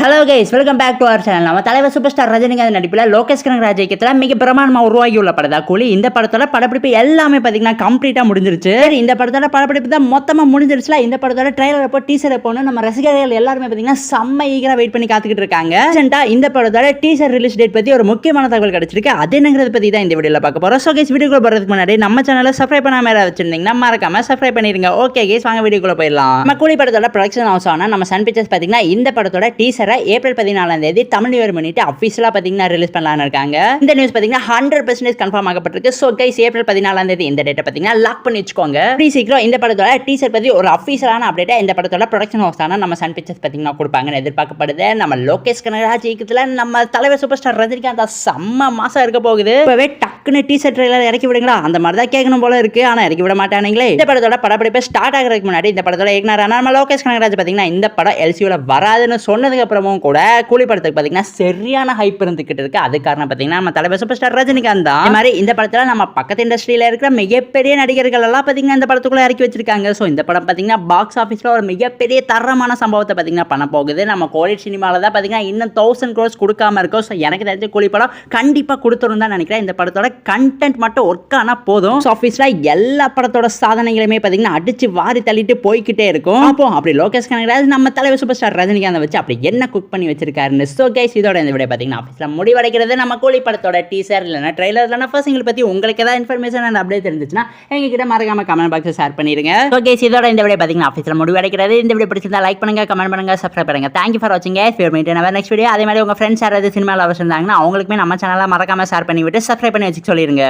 Hello guys, welcome back to our channel. நம்ம தலைவர் super star Rajinikanth நடிப்பில் லோகேஷ் கனகராஜ் இயக்கத்தில் மிக பிரமாண்டமாக உருவாகியுள்ள படம் தான் கூலி. இந்த படத்தோட படப்பிடிப்பு எல்லாமே பார்த்தீங்கன்னா கம்ப்ளீட்டாக முடிஞ்சிருச்சு. இந்த படத்தோட படப்பிடிப்பு தான் மொத்தமாக முடிஞ்சிருச்சுல. இந்த படத்தோட ட்ரைலர் எப்போ டீசர் எப்போன்னு நம்ம ரசிகர்கள் எல்லாருமே பார்த்தீங்கன்னா செம்ம ஈகரா வெயிட் பண்ணி காத்துக்கிட்டு இருக்காங்க. இந்த படத்தோட டீசர் ரிலீஸ் டேட் பற்றி ஒரு முக்கியமான தகவல் கிடைச்சிருக்கு. அது என்னங்கிறத பற்றி தான் இந்த வீடியோவில் பார்க்க போகிறோம். ஸோ கைஸ், வீடியோக்குள்ள போகிறதுக்கு முன்னாடி நம்ம சேனலை சப்ஸ்கிரைப் பண்ணாம வச்சிருந்தீங்கன்னா மறக்காம சப்ஸ்கிரைப் பண்ணிருங்க. ஓகே கைஸ், வாங்க வீடியோக்குள்ள போயிடலாம். நம்ம கூலி படத்தோட ப்ரொடக்ஷன் ஹவுஸ் ஆன நம்ம சன் பிக்சர்ஸ் பார்த்தீங்கன்னா இந்த படத்தோட டீசரை ஏப்ரல் 14 தமிழ் நியூ இயர் முன்னிட்டு அபிஷியலா பாத்தீங்கன்னா ரிலீஸ் பண்ணலாம்னு இருக்காங்க. இந்த நியூஸ் பாத்தீங்கன்னா 100% கன்ஃபார்ம் ஆகப்பட்டிருக்கு. சோ கைஸ், ஏப்ரல் 14 இந்த டேட்டை பாத்தீங்கன்னா லாக் பண்ணி வச்சுக்கோங்க. சீக்கிரம் இந்த படத்தோட டீசர் பத்தி ஒரு அபிஷியலான அப்டேட்டை இந்த படத்தோட ப்ரொடக்ஷன் ஹவுஸ் ஆன நம்ம சன் பிக்சர்ஸ் பாத்தீங்கன்னா கொடுப்பாங்கன்னு எதிர்பார்க்கப்படுது. நம்ம லோகேஷ் கனகராஜ் இயக்கத்துல நம்ம தலைவர் சூப்பர் ஸ்டார் ரஜினிகாந்த் செம்ம மாசம் இருக்க போகுது. இப்பவே டக்குன்னு டீசர் ட்ரெய்லர் இறக்கி விடுங்களா, அந்த மாதிரி தான் கேட்கணும் போல இருக்கு. ஆனா இறக்கி விட மாட்டானுங்களே. இந்த படத்தோட படப்பிடிப்பு ஸ்டார்ட் ஆகிறதுக்கு முன்னாடி இந்த படத்தோட இயக்குனரான நம்ம லோகேஷ் கனகராஜ் பாத்தீங்கன்னா இந்த படம் எல்சியூல வராதுன்னு சொன்னதுக்கு அப்புறமும் கூட கூலி படத்துக்கு பாத்தீங்கன்னா சரியான ஹைப் இருந்துகிட்டு இருக்கு. அது காரணம் பாத்தீங்கன்னா நம்ம தலைவர் சூப்பர் ஸ்டார் ரஜினிகாந்த் தான். இந்த மாதிரி இந்த படத்துல நம்ம பக்கத்து இண்டஸ்ட்ரியில இருக்கிற மிகப்பெரிய நடிகர்கள் எல்லாம் பாத்தீங்கன்னா இந்த படத்துக்குள்ள இறக்கி வச்சிருக்காங்க. சோ இந்த படம் பாத்தீங்கன்னா பாக்ஸ் ஆபீஸ்ல ஒரு மிகப்பெரிய தரமான சம்பவத்தை பாத்தீங்கன்னா பண்ண போகுது. நம்ம கோலிட் சினிமால தான் பாத்தீங்கன்னா இன்னும் 1000 crores கொடுக்காம இருக்கோம். சோ எனக்கு தெரிஞ்ச கூலி படம் கண்டிப்பா கொடுத்துரும் தான் நினைக்கிறேன். இந்த படத்தோட கண்டென்ட் மட்டும் ஒர்க் ஆனா போதும். ஆபீஸ்ல எல்லா படத்தோட சாதனைகளுமே பாத்தீங்கன்னா அடிச்சு வாரி தள்ளிட்டு போய்கிட்டே இருக்கும். அப்போ அப்படி லோகேஷ் கனகராஜ் நம்ம தலைவர் சூப்பர் ஸ்டார் ரஜினிகாந்த் வச்சு அப்படி என்ன குக் பண்ணி வச்சிருக்காருன்னு. சோ கைஸ், இதோட இந்த வீடியோ பாத்தீங்கன்னா ஆபீஸ்ல முடிவடைகிறது. நம்ம கூலி படத்தோட டீசர் இல்லைனா ட்ரெய்லர் இல்லைனா ஃபர்ஸ்ட் பத்தி உங்களுக்கு ஏதாவது இன்ஃபர்மேஷன் அண்ட் அப்டேட் தெரிஞ்சுச்சுன்னா எங்ககிட்ட மறக்காம கமெண்ட் பாக்ஸ் ஷேர் பண்ணிருங்க. சோ கைஸ், இதோட இந்த வீடியோ பாத்தீங்கன்னா ஆபீஸ்ல முடிவடைகிறது. இந்த வீடியோ பிடிச்சிருந்தா லைக் பண்ணுங்க, கமெண்ட் பண்ணுங்க, சப்ஸ்கிரைப் பண்ணுங்க. Thank you for watching guys. We will meet in our next video. அதே மாதிரி உங்க ஃப்ரெண்ட்ஸ் யாராவது சினிமா லவர்ஸ் இருந்தாங்கன்னா அவங்களுக்குமே நம்ம சேனலை மறக்காம ஷேர் பண்ணி விட்டு சப்ஸ்கிரைப் பண்ணி வச்சுக்க சொல்லிருங்க.